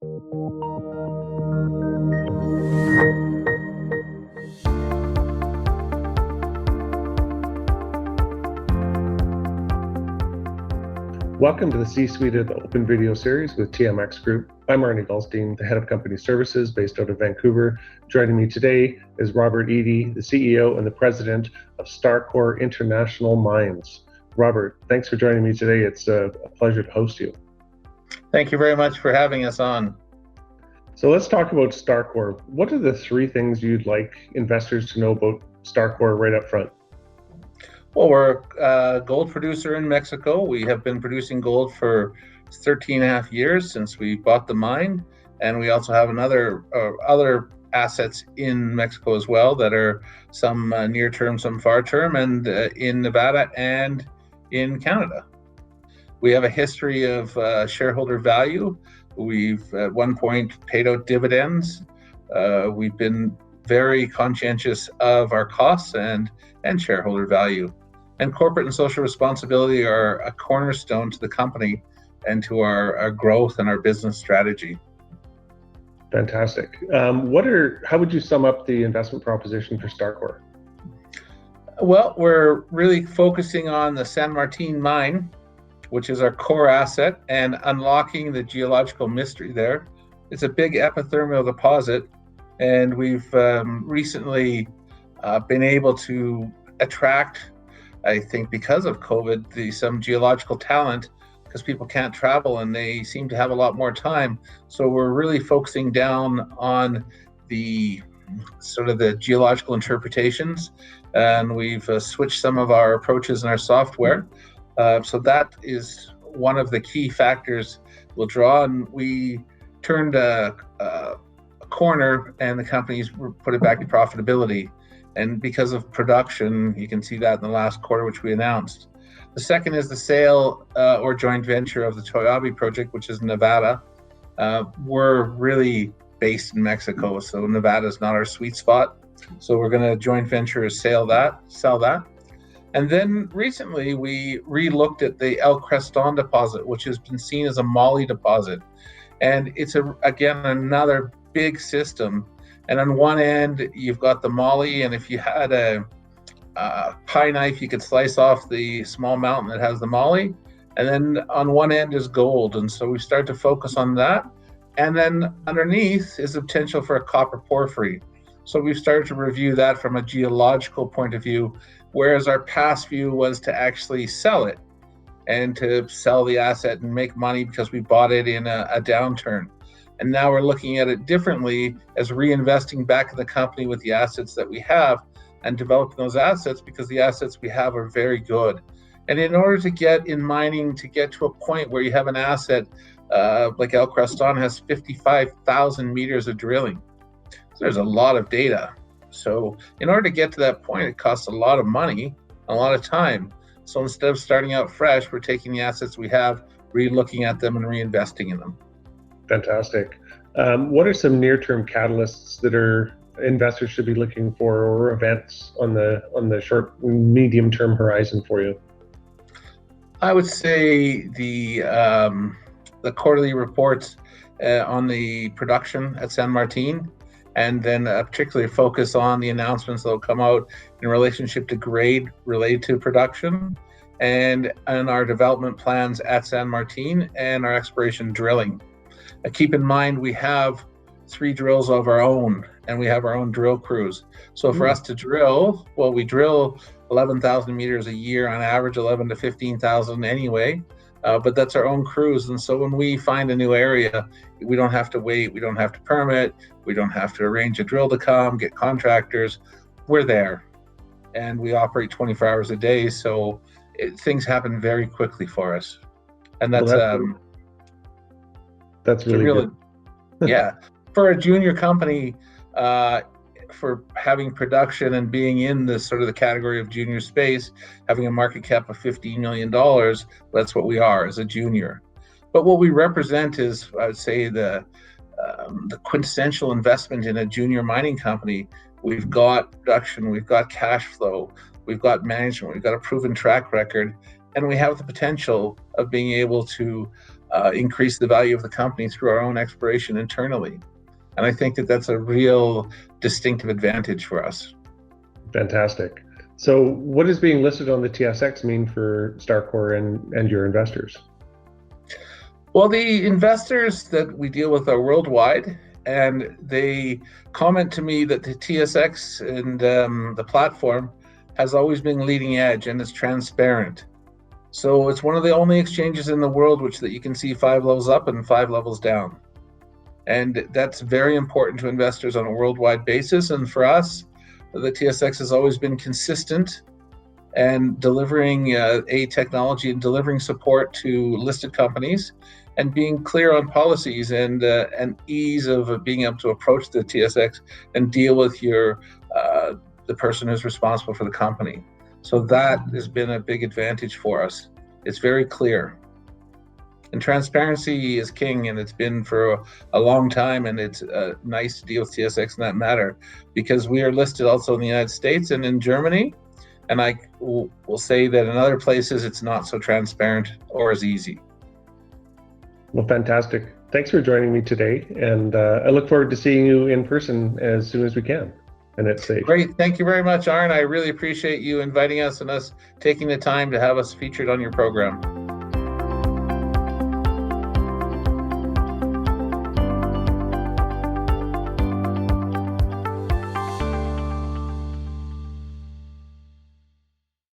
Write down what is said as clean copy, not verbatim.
Welcome to the C-Suite of the Open Video Series with TMX Group. I'm Arnie Goldstein, the Head of Company Services based out of Vancouver. Joining me today is Robert Eadie, the CEO and the President of Starcore International Mines. Robert, thanks for joining me today. It's a pleasure to host you. Thank you very much for having us on. So let's talk about Starcore. What are the three things you'd like investors to know about Starcore right up front? Well, we're a gold producer in Mexico. We have been producing gold for 13 and a half years since we bought the mine. And we also have other assets in Mexico as well that are some near term, some far term, and in Nevada and in Canada. We have a history of shareholder value. We've at one point paid out dividends. We've been very conscientious of our costs and shareholder value. And corporate and social responsibility are a cornerstone to the company and to our growth and our business strategy. Fantastic. How would you sum up the investment proposition for Starcore? Well, we're really focusing on the San Martin mine, which is our core asset, and unlocking the geological mystery there. It's a big epithermal deposit, and we've recently been able to attract, I think because of COVID, some geological talent, because people can't travel and they seem to have a lot more time. So we're really focusing down on the sort of the geological interpretations, and we've switched some of our approaches in our software. So that is one of the key factors we'll draw, and we turned a corner and the company's put it back to profitability. And because of production, you can see that in the last quarter, which we announced. The second is the sale or joint venture of the Toyabe project, which is Nevada. We're really based in Mexico, so Nevada is not our sweet spot. So we're going to joint venture sell that. And then recently we re-looked at the El Creston deposit, which has been seen as a moly deposit. And it's again another big system. And on one end, you've got the moly, and if you had a pie knife, you could slice off the small mountain that has the moly. And then on one end is gold. And so we start to focus on that. And then underneath is the potential for a copper porphyry. So we've started to review that from a geological point of view, whereas our past view was to actually sell it and to sell the asset and make money because we bought it in a downturn. And now we're looking at it differently as reinvesting back in the company with the assets that we have and developing those assets because the assets we have are very good. And in order to get in mining, to get to a point where you have an asset like El Creston has 55,000 meters of drilling. So there's a lot of data. So in order to get to that point, it costs a lot of money, a lot of time. So instead of starting out fresh, we're taking the assets we have, re-looking at them and reinvesting in them. Fantastic. What are some near-term catalysts that investors should be looking for, or events on the short, medium-term horizon for you? I would say the quarterly reports on the production at San Martin, and then particularly focus on the announcements that will come out in relationship to grade related to production, and our development plans at San Martin and our exploration drilling. Keep in mind, we have 3 drills of our own, and we have our own drill crews. So for us to drill, well, we drill 11,000 meters a year on average, 11 to 15,000 anyway, but that's our own crews. And so when we find a new area, we don't have to wait, we don't have to permit, we don't have to arrange a drill to come, get contractors. We're there, and we operate 24 hours a day, so things happen very quickly for us. And that's really good. Yeah, for a junior company, for having production and being in this sort of the category of junior space, having a market cap of $15 million, that's what we are as a junior. But what we represent is, I would say, the quintessential investment in a junior mining company. We've got production, we've got cash flow, we've got management, we've got a proven track record, and we have the potential of being able to increase the value of the company through our own exploration internally. And I think that that's a real distinctive advantage for us. Fantastic. So what does being listed on the TSX mean for Starcore and your investors? Well, the investors that we deal with are worldwide, and they comment to me that the TSX and the platform has always been leading edge and it's transparent. So it's one of the only exchanges in the world which that you can see 5 levels up and 5 levels down. And that's very important to investors on a worldwide basis. And for us, the TSX has always been consistent and delivering a technology and delivering support to listed companies and being clear on policies and ease of being able to approach the TSX and deal with the person who's responsible for the company. So that has been a big advantage for us. It's very clear. And transparency is king, and it's been for a long time, and it's nice to deal with TSX in that matter, because we are listed also in the United States and in Germany, and I will say that in other places it's not so transparent or as easy. Well, fantastic. Thanks for joining me today, and I look forward to seeing you in person as soon as we can, and it's safe. Great. Thank you very much, Aaron. I really appreciate you inviting us and us taking the time to have us featured on your program.